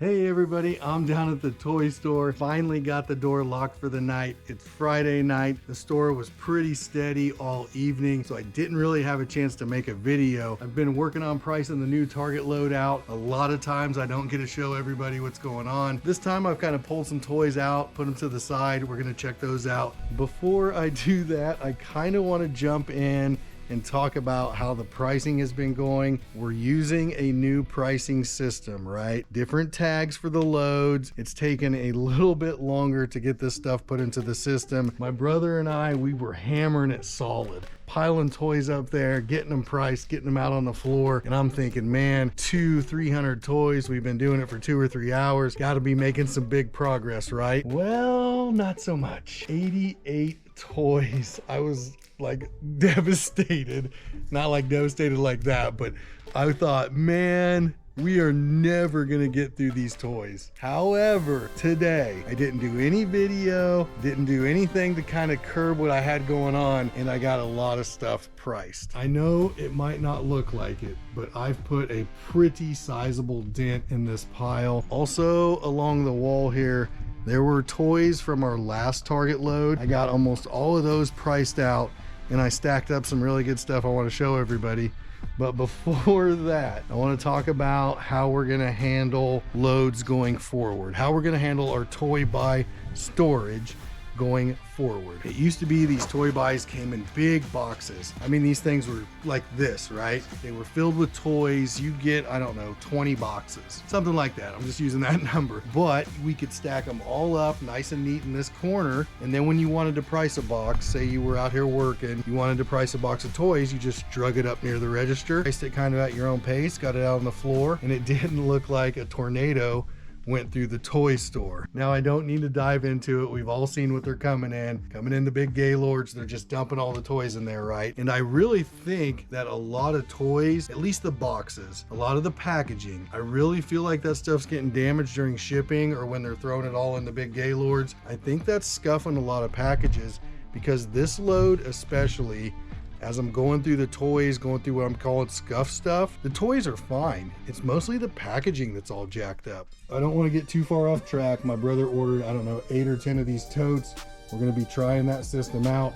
Hey everybody, I'm down at the toy store. Finally got the door locked for the night. It's Friday night. The store was pretty steady all evening, so I didn't really have a chance to make a video. I've been working on pricing the new Target loadout. A lot of times I don't get to show everybody what's going on. This time I've kind of pulled some toys out, put them to the side. We're gonna check those out. Before I do that, I kind of want to jump in and talk about how the pricing has been going. We're using a new pricing system, right? Different tags for the loads. It's taken a little bit longer to get this stuff put into the system. My brother and I, we were hammering it solid, piling toys up there, getting them priced, getting them out on the floor. And I'm thinking, man, 300 toys. We've been doing it for 2 or 3 hours. Got to be making some big progress, right? Well, not so much. 88 toys. I was like devastated, not like devastated like that, but I thought, man, we are never gonna get through these toys. However, today I didn't do any video, didn't do anything to kind of curb what I had going on, and I got a lot of stuff priced. I know it might not look like it, but I've put a pretty sizable dent in this pile. Also, along the wall here, there were toys from our last Target load. I got almost all of those priced out, and I stacked up some really good stuff I want to show everybody. But before that, I want to talk about how we're going to handle loads going forward, how we're going to handle our toy buy storage going forward. It used to be these toy buys came in big boxes. I mean, these things were like this, right? They were filled with toys. You get, I don't know, 20 boxes, something like that. I'm just using that number, but we could stack them all up nice and neat in this corner. And then when you wanted to price a box, say you were out here working, you wanted to price a box of toys, you just drug it up near the register, priced it kind of at your own pace, got it out on the floor, and it didn't look like a tornado went through the toy store. Now, I don't need to dive into it. We've all seen what they're coming in the big gaylords. They're just dumping all the toys in there, right? And I really think that a lot of toys, at least the boxes, a lot of the packaging, I really feel like that stuff's getting damaged during shipping or when they're throwing it all in the big gaylords. I think that's scuffing a lot of packages, because this load especially, as I'm going through the toys, going through what I'm calling scuff stuff, the toys are fine. It's mostly the packaging that's all jacked up. I don't want to get too far off track. My brother ordered, I don't know, 8 or 10 of these totes. We're going to be trying that system out,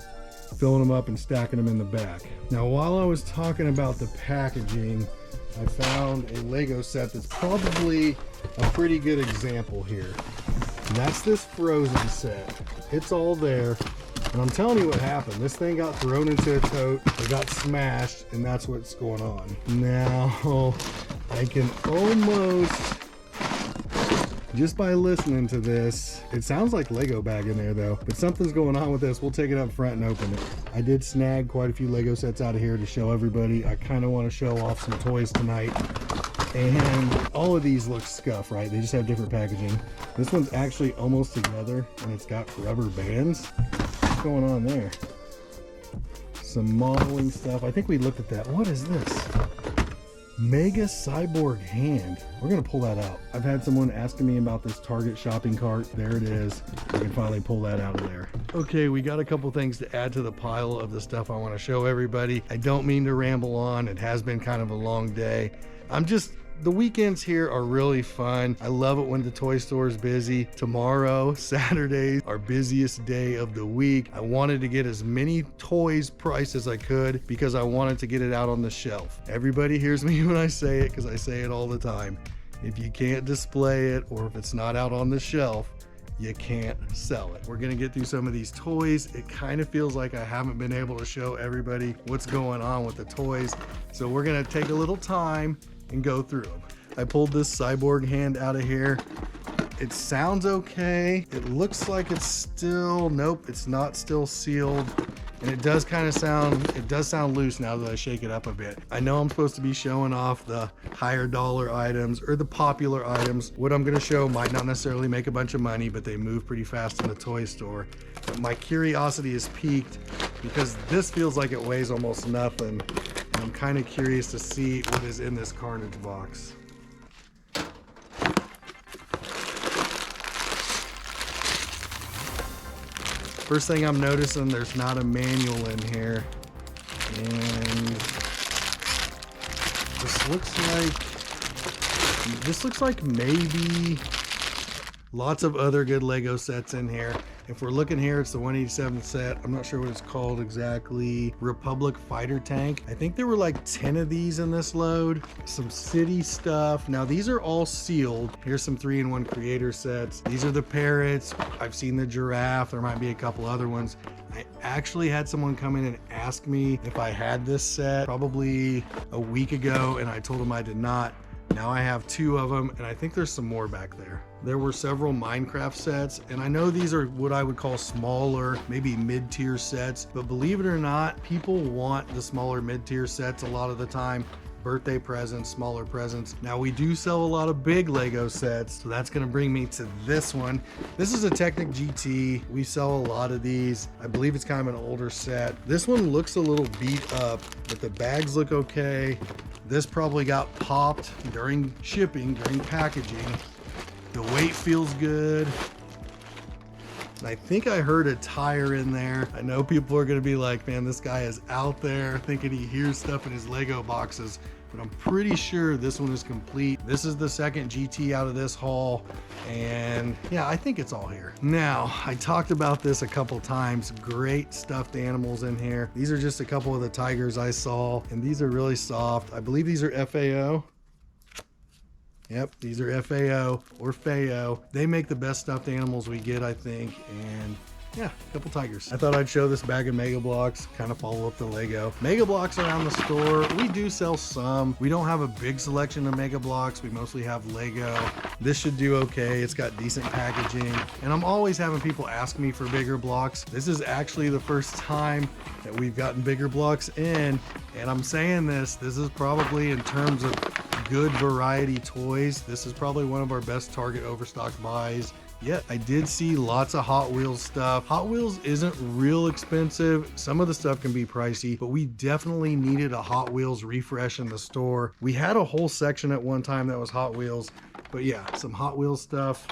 filling them up and stacking them in the back. Now, while I was talking about the packaging, I found a Lego set that's probably a pretty good example here. And that's this Frozen set. It's all there. And I'm telling you what happened. This thing got thrown into a tote, it got smashed, and that's what's going on. Now, I can almost, just by listening to this, it sounds like Lego bag in there though, but something's going on with this. We'll take it up front and open it. I did snag quite a few Lego sets out of here to show everybody. I kind of want to show off some toys tonight. And all of these look scuffed, right? They just have different packaging. This one's actually almost together, and it's got rubber bands. Going on there, some modeling stuff. I think we looked at that. What is this? Mega cyborg hand. We're gonna pull that out. I've had someone asking me about this Target shopping cart. There it is. We can finally pull that out of there. Okay, we got a couple things to add to the pile of the stuff I want to show everybody. I don't mean to ramble on. It has been kind of a long day. The weekends here are really fun. I love it when the toy store is busy. Tomorrow, Saturday, our busiest day of the week. I wanted to get as many toys priced as I could because I wanted to get it out on the shelf. Everybody hears me when I say it, because I say it all the time. If you can't display it, or if it's not out on the shelf, you can't sell it. We're gonna get through some of these toys. It kind of feels like I haven't been able to show everybody what's going on with the toys. So we're gonna take a little time and go through them. I pulled this cyborg hand out of here. It sounds okay. It looks like it's still, nope, it's not still sealed. And it does kind of sound, it does sound loose now that I shake it up a bit. I know I'm supposed to be showing off the higher dollar items or the popular items. What I'm gonna show might not necessarily make a bunch of money, but they move pretty fast in the toy store. But my curiosity is piqued because this feels like it weighs almost nothing. And I'm kind of curious to see what is in this carnage box. First thing I'm noticing, there's not a manual in here. And this looks like This looks like maybe lots of other good Lego sets in here. If we're looking here, it's the 187 set. I'm not sure what it's called exactly. Republic Fighter Tank. I think there were like 10 of these in this load. Some city stuff. Now these are all sealed. Here's some 3-in-1 creator sets. These are the parrots. I've seen the giraffe. There might be a couple other ones. I actually had someone come in and ask me if I had this set probably a week ago, and I told them I did not. Now I have 2 of them, and I think there's some more back there. There were several Minecraft sets, and I know these are what I would call smaller, maybe mid-tier sets, but believe it or not, people want the smaller mid-tier sets a lot of the time. Birthday presents, smaller presents. Now we do sell a lot of big Lego sets, so that's gonna bring me to this one. This is a Technic GT. We sell a lot of these. I believe it's kind of an older set. This one looks a little beat up, but the bags look okay. This probably got popped during shipping, during packaging. The weight feels good. And I think I heard a tire in there. I know people are gonna be like, man, this guy is out there thinking he hears stuff in his Lego boxes, but I'm pretty sure this one is complete. This is the second GT out of this haul, and yeah, I think it's all here. Now, I talked about this a couple times. Great stuffed animals in here. These are just a couple of the tigers I saw, and these are really soft. I believe these are FAO. Yep, these are FAO or FAO. They make the best stuffed animals we get, I think, and yeah, a couple tigers. I thought I'd show this bag of Mega Bloks, kind of follow up the Lego. Mega Bloks around the store, we do sell some. We don't have a big selection of Mega Bloks. We mostly have Lego. This should do okay. It's got decent packaging. And I'm always having people ask me for bigger blocks. This is actually the first time that we've gotten bigger blocks in. And I'm saying this is probably, in terms of good variety toys, this is probably one of our best Target Overstock buys. Yeah, I did see lots of Hot Wheels stuff. Hot Wheels isn't real expensive. Some of the stuff can be pricey, but we definitely needed a Hot Wheels refresh in the store. We had a whole section at one time that was Hot Wheels, but yeah, some Hot Wheels stuff.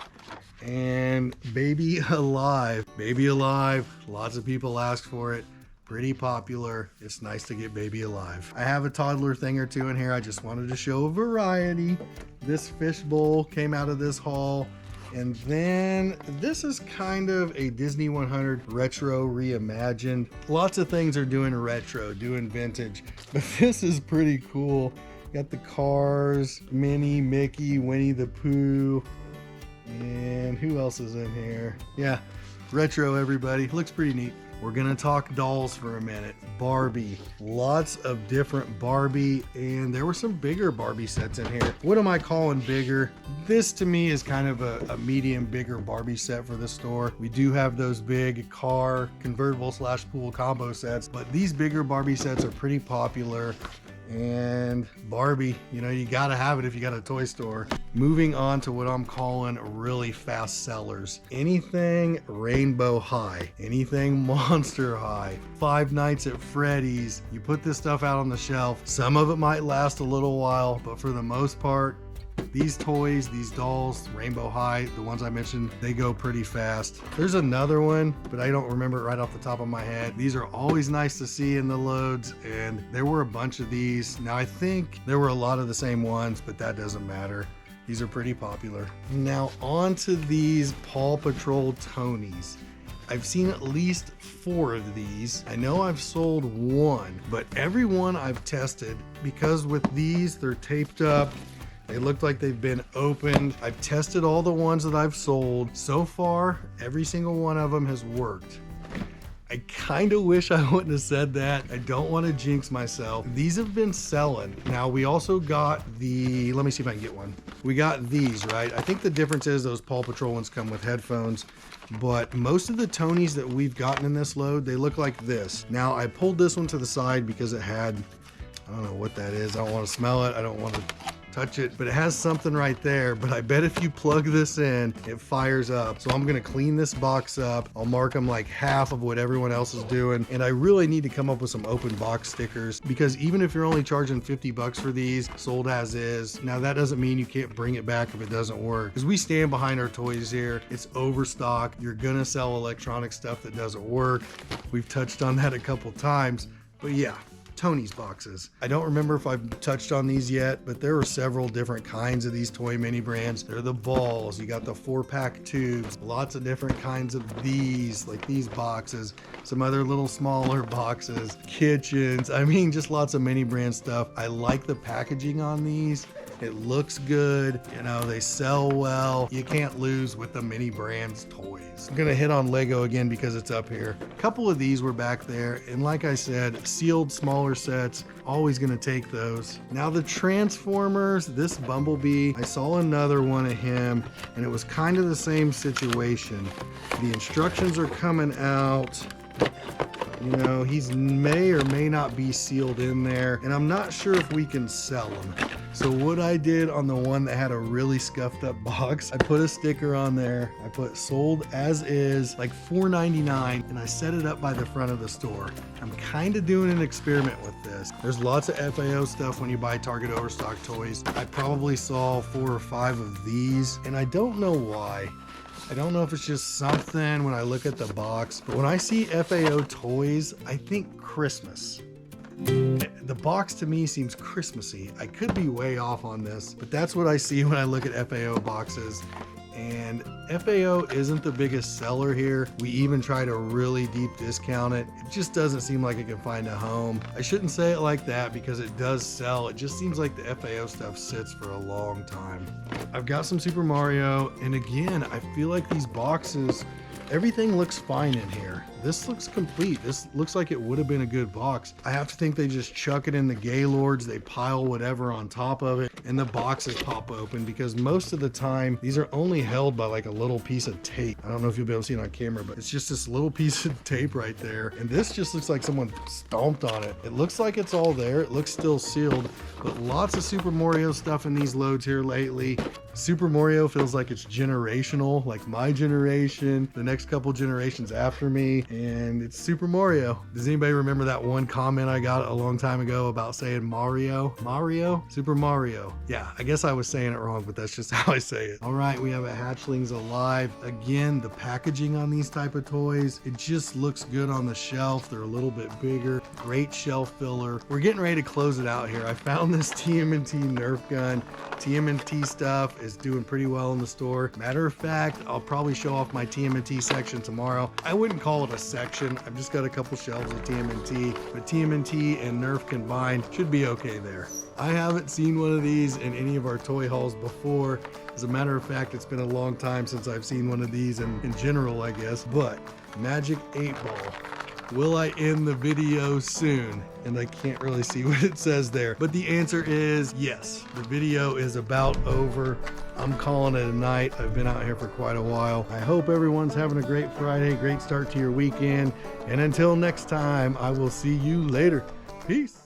And Baby Alive. Baby Alive, lots of people ask for it. Pretty popular. It's nice to get Baby Alive. I have a toddler thing or two in here. I just wanted to show a variety. This fishbowl came out of this haul. And then this is kind of a Disney 100 retro reimagined. Lots of things are doing retro, doing vintage, but this is pretty cool. Got the Cars, Minnie, Mickey, Winnie the Pooh, and who else is in here? Yeah, retro everybody. Looks pretty neat. We're gonna talk dolls for a minute. Barbie, lots of different Barbie, and there were some bigger Barbie sets in here. What am I calling bigger? This to me is kind of a medium bigger Barbie set for the store. We do have those big car convertible / pool combo sets, but these bigger Barbie sets are pretty popular. And Barbie, you know, you gotta have it if you got a toy store. Moving on to what I'm calling really fast sellers. Anything Rainbow High, anything Monster High, Five Nights at Freddy's. You put this stuff out on the shelf. Some of it might last a little while, but for the most part, these toys, these dolls, Rainbow High, the ones I mentioned, they go pretty fast. There's another one, but I don't remember it right off the top of my head. These are always nice to see in the loads, and there were a bunch of these. Now I think there were a lot of the same ones, but that doesn't matter. These are pretty popular. Now on to these Paw Patrol Tonys. I've seen at least 4 of these. I know I've sold 1, but every one I've tested, because with these, they're taped up. They look like they've been opened. I've tested all the ones that I've sold. So far, every single one of them has worked. I kind of wish I wouldn't have said that. I don't want to jinx myself. These have been selling. Now we also got the, let me see if I can get one. We got these, right? I think the difference is those Paw Patrol ones come with headphones, but most of the Tonys that we've gotten in this load, they look like this. Now I pulled this one to the side because it had, I don't know what that is. I don't want to smell it. I don't want to touch it, but it has something right there. But I bet if you plug this in, it fires up. So I'm gonna clean this box up. I'll mark them like half of what everyone else is doing. And I really need to come up with some open box stickers, because even if you're only charging 50 bucks for these, sold as is, now that doesn't mean you can't bring it back if it doesn't work, because we stand behind our toys here. It's Overstock. You're gonna sell electronic stuff that doesn't work. We've touched on that a couple times, but yeah. Tony's boxes. I don't remember if I've touched on these yet, but there are several different kinds of these toy mini brands. They're the balls, you got the 4-pack tubes, lots of different kinds of these, like these boxes, some other little smaller boxes, kitchens. I mean, just lots of mini brand stuff. I like the packaging on these. It looks good, you know, they sell well. You can't lose with the mini brands toys. I'm gonna hit on Lego again because it's up here. A couple of these were back there, and like I said, sealed smaller sets, always gonna take those. Now the Transformers, this Bumblebee, I saw another one of him, and it was kind of the same situation. The instructions are coming out. You know, he's may or may not be sealed in there, and I'm not sure if we can sell them. So what I did on the one that had a really scuffed up box, I put a sticker on there. I put sold as is, like $4.99, and I set it up by the front of the store. I'm kind of doing an experiment with this. There's lots of FAO stuff when you buy Target Overstock Toys. I probably saw 4 or 5 of these, and I don't know why. I don't know if it's just something when I look at the box, but when I see FAO toys, I think Christmas. The box to me seems Christmassy. I could be way off on this, but that's what I see when I look at FAO boxes. And FAO isn't the biggest seller here. We even try to really deep discount it. It just doesn't seem like it can find a home. I shouldn't say it like that because it does sell. It just seems like the FAO stuff sits for a long time. I've got some Super Mario, and again, I feel like these boxes, everything looks fine in here. This looks complete. This looks like it would have been a good box. I have to think they just chuck it in the Gaylords, they pile whatever on top of it, and the boxes pop open because most of the time, these are only held by like a little piece of tape. I don't know if you'll be able to see it on camera, but it's just this little piece of tape right there. And this just looks like someone stomped on it. It looks like it's all there. It looks still sealed, but lots of Super Mario stuff in these loads here lately. Super Mario feels like it's generational, like my generation, the next couple generations after me, and it's Super Mario. Does anybody remember that one comment I got a long time ago about saying Mario? Mario? Super Mario. Yeah, I guess I was saying it wrong, but that's just how I say it. All right, we have a Hatchlings Alive. Again, the packaging on these type of toys, it just looks good on the shelf. They're a little bit bigger. Great shelf filler. We're getting ready to close it out here. I found this TMNT Nerf gun. TMNT stuff is doing pretty well in the store. Matter of fact, I'll probably show off my TMNT section tomorrow. I wouldn't call it a section. I've just got a couple shelves of TMNT, but TMNT and Nerf combined should be okay there. I haven't seen one of these in any of our toy hauls before. As a matter of fact, it's been a long time since I've seen one of these in general, I guess, but Magic 8 Ball. Will I end the video soon? And I can't really see what it says there, but the answer is yes. The video is about over. I'm calling it a night. I've been out here for quite a while. I hope everyone's having a great Friday, great start to your weekend. And until next time, I will see you later. Peace.